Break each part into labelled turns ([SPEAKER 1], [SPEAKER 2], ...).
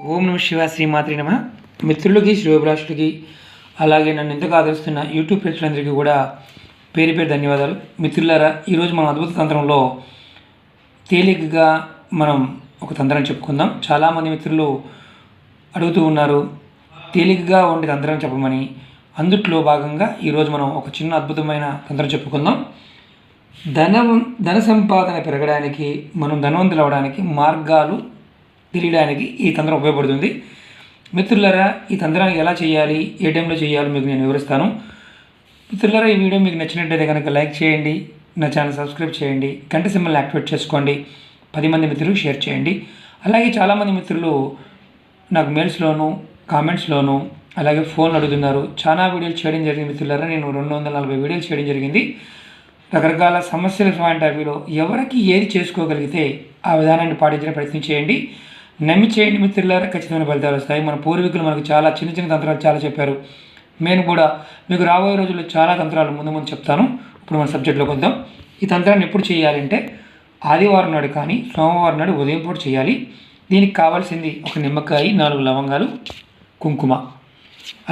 [SPEAKER 1] ఓం నమ శివ శ్రీమాత్రి నమ. మిత్రులకి శ్రేయోభిలాషులకి అలాగే నన్ను ఎంతగా ఆదరిస్తున్న యూట్యూబ్ ప్రేక్షకులందరికీ కూడా పేరు పేరు ధన్యవాదాలు. మిత్రులారా, ఈరోజు మన అద్భుత తంత్రంలో తేలికగా మనం ఒక తంత్రం చెప్పుకుందాం. చాలామంది మిత్రులు అడుగుతూ ఉన్నారు తేలికగా ఉండే తంత్రం చెప్పమని. అందుట్లో భాగంగా ఈరోజు మనం ఒక చిన్న అద్భుతమైన తంత్రం చెప్పుకుందాం. ధన సంపాదన పెరగడానికి, మనం ధనవంతులు అవ్వడానికి మార్గాలు తెలియడానికి ఈ తంత్రం ఉపయోగపడుతుంది. మిత్రులారా, ఈ తంత్రానికి ఎలా చేయాలి, ఏ టైంలో చేయాలో మీకు నేను వివరిస్తాను. మిత్రులారా, ఈ వీడియో మీకు నచ్చినట్టయితే కనుక లైక్ చేయండి, నా ఛానల్ సబ్స్క్రైబ్ చేయండి, గంట సింబల్ని యాక్టివేట్ చేసుకోండి, 10 మంది మిత్రులు షేర్ చేయండి. అలాగే చాలామంది మిత్రులు నాకు మెయిల్స్లోను కామెంట్స్లోను అలాగే ఫోన్లు అడుగుతున్నారు. చాలా వీడియోలు చేయడం జరిగింది మిత్రులారా. నేను 240 వీడియోలు చేయడం జరిగింది. రకరకాల సమస్యల పాయింట్ ఆఫ్ వ్యూలో ఎవరికి ఏది చేసుకోగలిగితే ఆ విధానాన్ని పాటించడం ప్రయత్నం చేయండి. నమ్మి చేయండి మిత్రులారా, ఖచ్చితమైన ఫలితాలు వస్తాయి. మన పూర్వీకులు మనకు చాలా చిన్న చిన్న తంత్రాలు చాలా చెప్పారు. నేను కూడా మీకు రాబోయే రోజుల్లో చాలా తంత్రాలు ముందు చెప్తాను. ఇప్పుడు మన సబ్జెక్ట్లోకి వద్దాం. ఈ తంత్రాన్ని ఎప్పుడు చేయాలంటే ఆదివారం నాడు కానీ సోమవారం నాడు ఉదయం పూట చేయాలి. దీనికి కావాల్సింది ఒక నిమ్మకాయ, 4 లవంగాలు, కుంకుమ,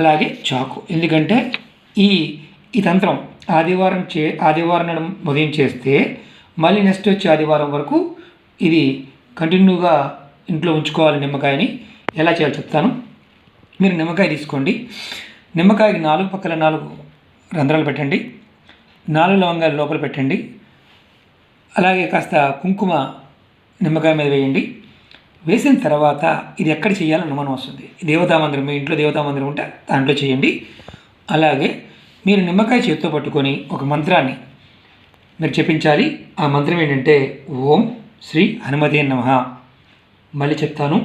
[SPEAKER 1] అలాగే చాకు. ఎందుకంటే ఈ తంత్రం ఆదివారం నాడు ఉదయం చేస్తే మళ్ళీ నెక్స్ట్ వచ్చే ఆదివారం వరకు ఇది కంటిన్యూగా ఇంట్లో ఉంచుకోవాలి. నిమ్మకాయని ఎలా చేయాలో చెప్తాను. మీరు నిమ్మకాయ తీసుకోండి. నిమ్మకాయకి 4 పక్కల 4 రంధ్రాలు పెట్టండి. 4 లవంగాలు లోపల పెట్టండి. అలాగే కాస్త కుంకుమ నిమ్మకాయ మీద వేయండి. వేసిన తర్వాత ఇది ఎక్కడ చేయాలని అనుమానం వస్తుంది. దేవతా మందిరం, మీ ఇంట్లో దేవతా మందిరం ఉంటే దాంట్లో చేయండి. అలాగే మీరు నిమ్మకాయ చేతితో పట్టుకొని ఒక మంత్రాన్ని మీరు చెప్పించాలి. ఆ మంత్రం ఏంటంటే ఓం శ్రీ హనుమతే నమః. మళ్ళీ చెప్తాను,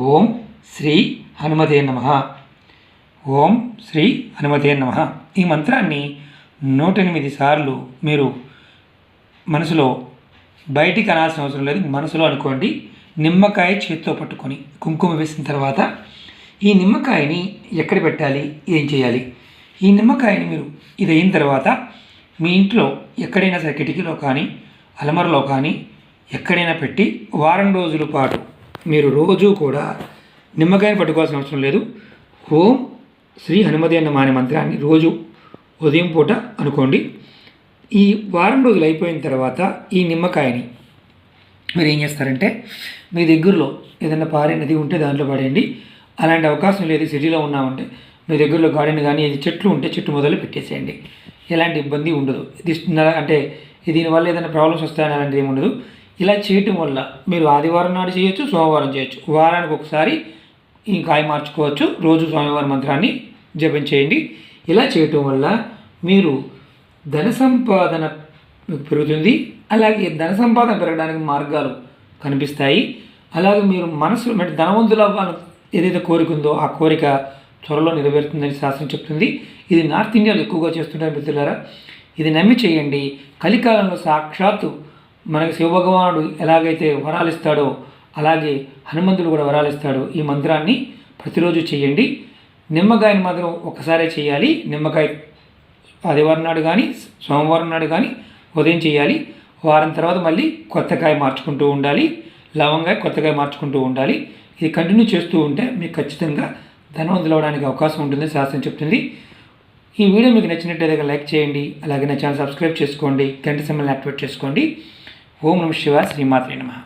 [SPEAKER 1] ఓం శ్రీ హనుమతే నమః, ఓం శ్రీ హనుమతే నమః. ఈ మంత్రాన్ని 108 సార్లు మీరు మనసులో, బయటికి అనాల్సిన అవసరం లేదు, మనసులో అనుకోండి. నిమ్మకాయ చేతితో పట్టుకొని కుంకుమ వేసిన తర్వాత ఈ నిమ్మకాయని ఎక్కడ పెట్టాలి, ఏం చేయాలి? ఈ నిమ్మకాయని మీరు ఇది అయిన తర్వాత మీ ఇంట్లో ఎక్కడైనా సరే కిటికీలో కానీ అలమరలో కానీ ఎక్కడైనా పెట్టి వారం రోజుల పాటు మీరు రోజు కూడా నిమ్మకాయని పట్టుకోవాల్సిన అవసరం లేదు. ఓం శ్రీ హనుమతే నమః అనే మంత్రాన్ని రోజు ఉదయం పూట అనుకోండి. ఈ వారం రోజులు అయిపోయిన తర్వాత ఈ నిమ్మకాయని మీరు ఏం చేస్తారంటే మీ దగ్గరలో ఏదైనా పారే నది ఉంటే దాంట్లో పడేయండి. అలాంటి అవకాశం లేదు, సిటీలో ఉన్నామంటే మీ దగ్గరలో గార్డెన్ కానీ ఏది చెట్లు ఉంటే చెట్టు మొదలు పెట్టేసేయండి. ఎలాంటి ఇబ్బంది ఉండదు. ఇది అంటే దీనివల్ల ఏదైనా ప్రాబ్లమ్స్ వస్తాయని అలాంటిది ఏమి ఉండదు. ఇలా చేయటం వల్ల మీరు ఆదివారం నాడు చేయొచ్చు, సోమవారం చేయొచ్చు, వారానికి ఒకసారి ఈ కాయ మార్చుకోవచ్చు. రోజు స్వామివారి మంత్రాన్ని జపం చేయండి. ఇలా చేయటం వల్ల మీరు ధన సంపాదన పెరుగుతుంది. అలాగే ధన సంపాదన పెరగడానికి మార్గాలు కనిపిస్తాయి. అలాగే మీరు మనసు ధనవంతులు అవ్వాలని ఏదైతే కోరిక ఉందో ఆ కోరిక త్వరలో నెరవేరుతుందని శాస్త్రం చెప్తుంది. ఇది నార్త్ ఇండియాలో ఎక్కువగా చేస్తుంటారు మిత్రులారా. ఇది నమ్మి చేయండి. కలికాలంలో సాక్షాత్తు మనకి శివభగవానుడు ఎలాగైతే వరాలు ఇస్తాడో అలాగే హనుమంతుడు కూడా వరాలు ఇస్తాడు. ఈ మంత్రాన్ని ప్రతిరోజు చేయండి. నిమ్మకాయని మాత్రం ఒక్కసారే చేయాలి. నిమ్మకాయ ఆదివారం నాడు కానీ సోమవారం నాడు కానీ ఉదయం చేయాలి. వారం తర్వాత మళ్ళీ కొత్తకాయ మార్చుకుంటూ ఉండాలి. లవంగాయ కొత్తకాయ మార్చుకుంటూ ఉండాలి. ఇది కంటిన్యూ చేస్తూ ఉంటే మీకు ఖచ్చితంగా ధనవంతులు అవడానికి అవకాశం ఉంటుందని శాస్త్రం చెప్తుంది. ఈ వీడియో మీకు నచ్చినట్టయితే లైక్ చేయండి. అలాగే నా ఛానల్ సబ్స్క్రైబ్ చేసుకోండి, గంట సింబల్ని యాక్టివేట్ చేసుకోండి. ఓం నమః శివాయ శ్రీమాత్రే నమః.